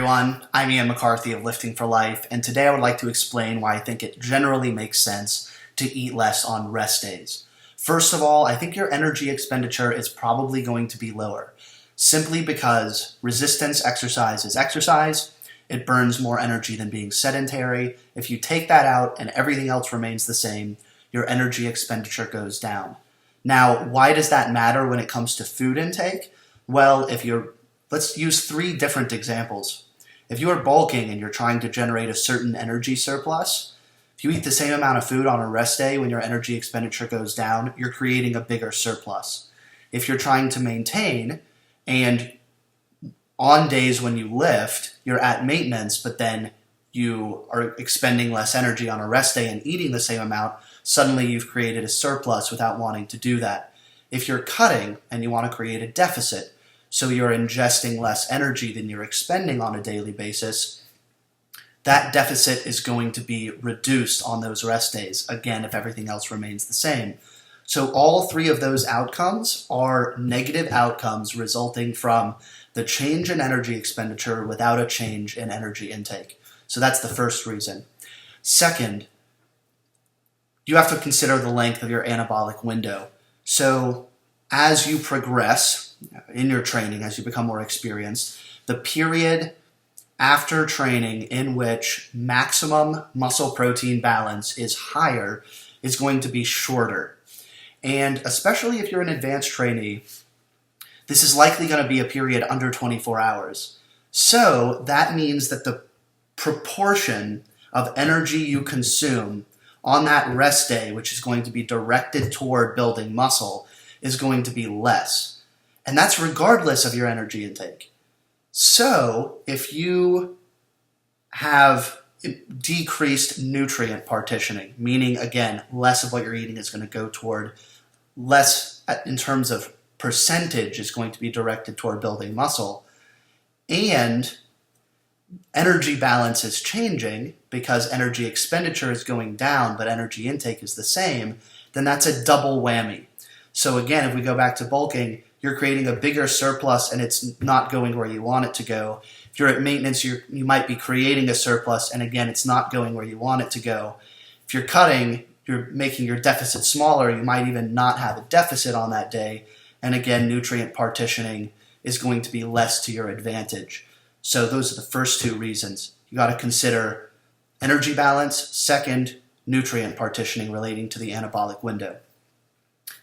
everyone, I'm Ian McCarthy of Lifting for Life, and today I would like to explain why I think it generally makes sense to eat less on rest days. First of all, I think your energy expenditure is probably going to be lower, simply because resistance exercise is exercise. It burns more energy than being sedentary. If you take that out and everything else remains the same, your energy expenditure goes down. Now, why does that matter when it comes to food intake? Well, let's use 3 different examples. If you are bulking and you're trying to generate a certain energy surplus, if you eat the same amount of food on a rest day when your energy expenditure goes down, you're creating a bigger surplus. If you're trying to maintain and on days when you lift, you're at maintenance, but then you are expending less energy on a rest day and eating the same amount, suddenly you've created a surplus without wanting to do that. If you're cutting and you want to create a deficit, so you're ingesting less energy than you're expending on a daily basis, that deficit is going to be reduced on those rest days, again, if everything else remains the same. So all 3 of those outcomes are negative outcomes resulting from the change in energy expenditure without a change in energy intake. So that's the first reason. Second, you have to consider the length of your anabolic window. So as you progress in your training, as you become more experienced, the period after training in which maximum muscle protein balance is higher is going to be shorter. And especially if you're an advanced trainee, this is likely going to be a period under 24 hours. So that means that the proportion of energy you consume on that rest day, which is going to be directed toward building muscle, is going to be less. And that's regardless of your energy intake. So if you have decreased nutrient partitioning, meaning, again, less of what you're eating is going to go toward less in terms of percentage is going to be directed toward building muscle, and energy balance is changing because energy expenditure is going down, but energy intake is the same, then that's a double whammy. So again, if we go back to bulking, you're creating a bigger surplus and it's not going where you want it to go. If you're at maintenance, you might be creating a surplus, and again, it's not going where you want it to go. If you're cutting, you're making your deficit smaller. You might even not have a deficit on that day. And again, nutrient partitioning is going to be less to your advantage. So those are the first 2 reasons. You got to consider energy balance. Second, nutrient partitioning relating to the anabolic window.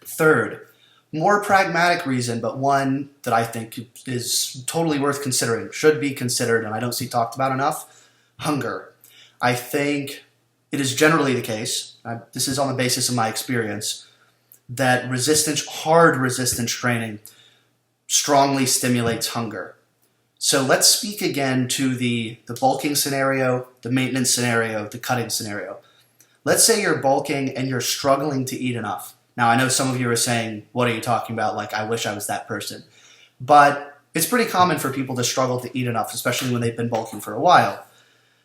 Third, more pragmatic reason, but one that I think is totally worth considering, should be considered, and I don't see talked about enough, hunger. I think it is generally the case, this is on the basis of my experience, that hard resistance training strongly stimulates hunger. So let's speak again to the bulking scenario, the maintenance scenario, the cutting scenario. Let's say you're bulking and you're struggling to eat enough. Now, I know some of you are saying, what are you talking about? Like, I wish I was that person. But it's pretty common for people to struggle to eat enough, especially when they've been bulking for a while.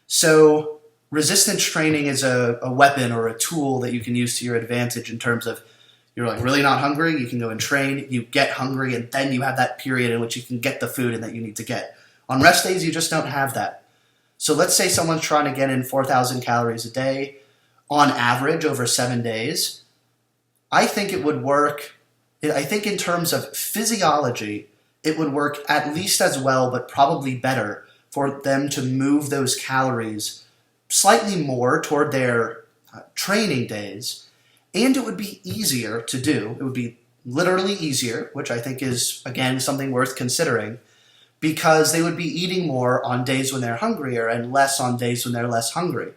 So resistance training is a weapon or a tool that you can use to your advantage in terms of you're like really not hungry, you can go and train, you get hungry, and then you have that period in which you can get the food and that you need to get. On rest days, you just don't have that. So let's say someone's trying to get in 4,000 calories a day on average over 7 days. I think it would work, I think in terms of physiology, it would work at least as well, but probably better for them to move those calories slightly more toward their training days. And it would be easier to do. It would be literally easier, which I think is, again, something worth considering, because they would be eating more on days when they're hungrier and less on days when they're less hungry.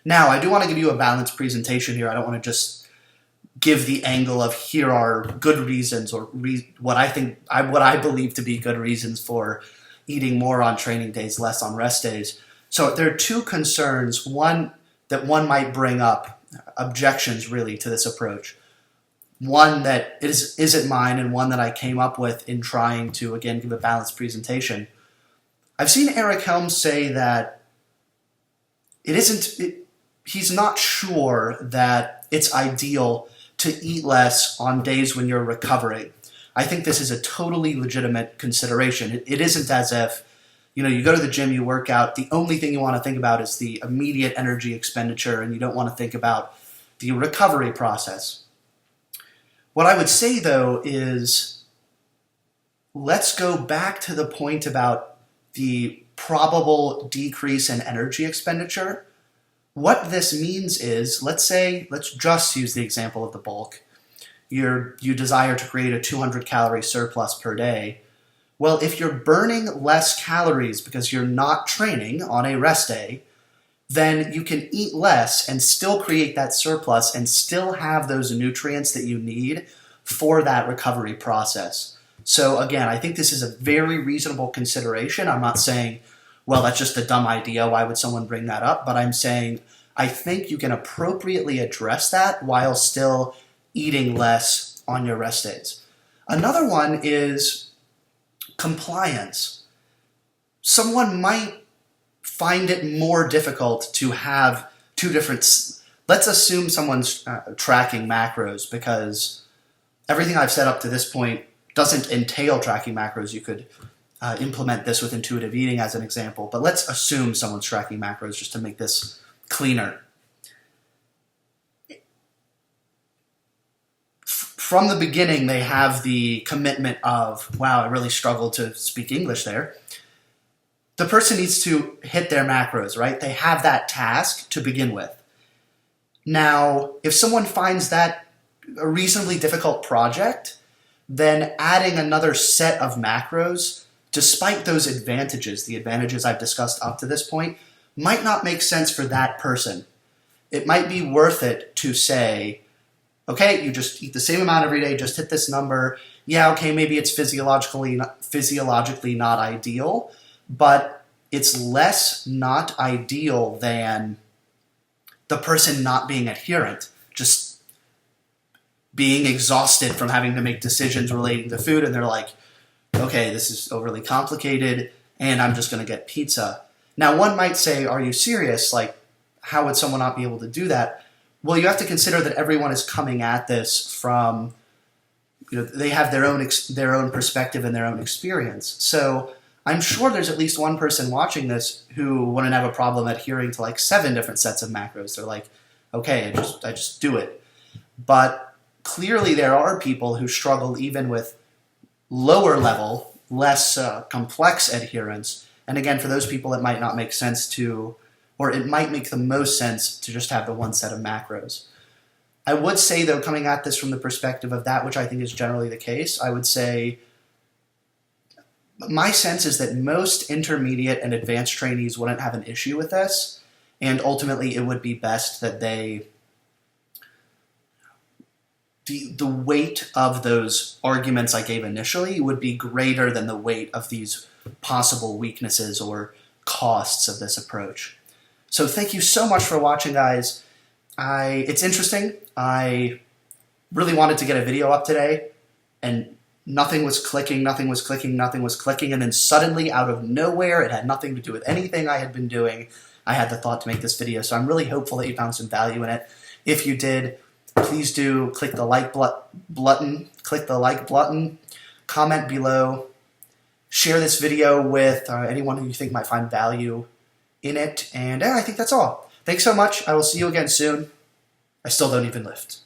Now, I do want to give you a balanced presentation here. I don't want to just give the angle of here are good reasons or what I believe to be good reasons for eating more on training days, less on rest days. So there are 2 concerns. One that one might bring up, objections really to this approach. One that isn't mine and one that I came up with in trying to, again, give a balanced presentation. I've seen Eric Helms say that he's not sure that it's ideal to eat less on days when you're recovering. I think this is a totally legitimate consideration. It isn't as if you go to the gym, you work out, the only thing you want to think about is the immediate energy expenditure, and you don't want to think about the recovery process. What I would say, though, is let's go back to the point about the probable decrease in energy expenditure. What this means is, let's just use the example of the bulk. You desire to create a 200 calorie surplus per day. Well, if you're burning less calories because you're not training on a rest day, then you can eat less and still create that surplus and still have those nutrients that you need for that recovery process. So again, I think this is a very reasonable consideration. I'm not saying, well, that's just a dumb idea, why would someone bring that up? But I'm saying I think you can appropriately address that while still eating less on your rest days. Another one is compliance. Someone might find it more difficult to have two different, let's assume someone's tracking macros, because everything I've said up to this point doesn't entail tracking macros. You could implement this with intuitive eating as an example, but let's assume someone's tracking macros just to make this cleaner. From the beginning, they have the commitment of, wow, I really struggled to speak English there. The person needs to hit their macros, right? They have that task to begin with. Now, if someone finds that a reasonably difficult project, then adding another set of macros, despite those advantages, the advantages I've discussed up to this point, might not make sense for that person. It might be worth it to say, okay, you just eat the same amount every day, just hit this number. Yeah, okay, maybe it's physiologically not ideal, but it's less not ideal than the person not being adherent, just being exhausted from having to make decisions relating to food, and they're like, okay, this is overly complicated, and I'm just going to get pizza. Now, one might say, are you serious? Like, how would someone not be able to do that? Well, you have to consider that everyone is coming at this from, they have their own perspective and their own experience. So I'm sure there's at least one person watching this who wouldn't have a problem adhering to like 7 different sets of macros. They're like, okay, I just do it. But clearly there are people who struggle even with lower level, less complex adherence. And again, for those people, it might not make sense to, or it might make the most sense to just have the one set of macros. I would say, though, coming at this from the perspective of that, which I think is generally the case, I would say my sense is that most intermediate and advanced trainees wouldn't have an issue with this, and ultimately it would be best that the weight of those arguments I gave initially would be greater than the weight of these possible weaknesses or costs of this approach. So thank you so much for watching, guys. It's interesting. I really wanted to get a video up today, and nothing was clicking, and then suddenly, out of nowhere, it had nothing to do with anything I had been doing, I had the thought to make this video. So I'm really hopeful that you found some value in it. If you did, please do click the like button, comment below, share this video with anyone who you think might find value in it, and I think that's all. Thanks so much. I will see you again soon. I still don't even lift.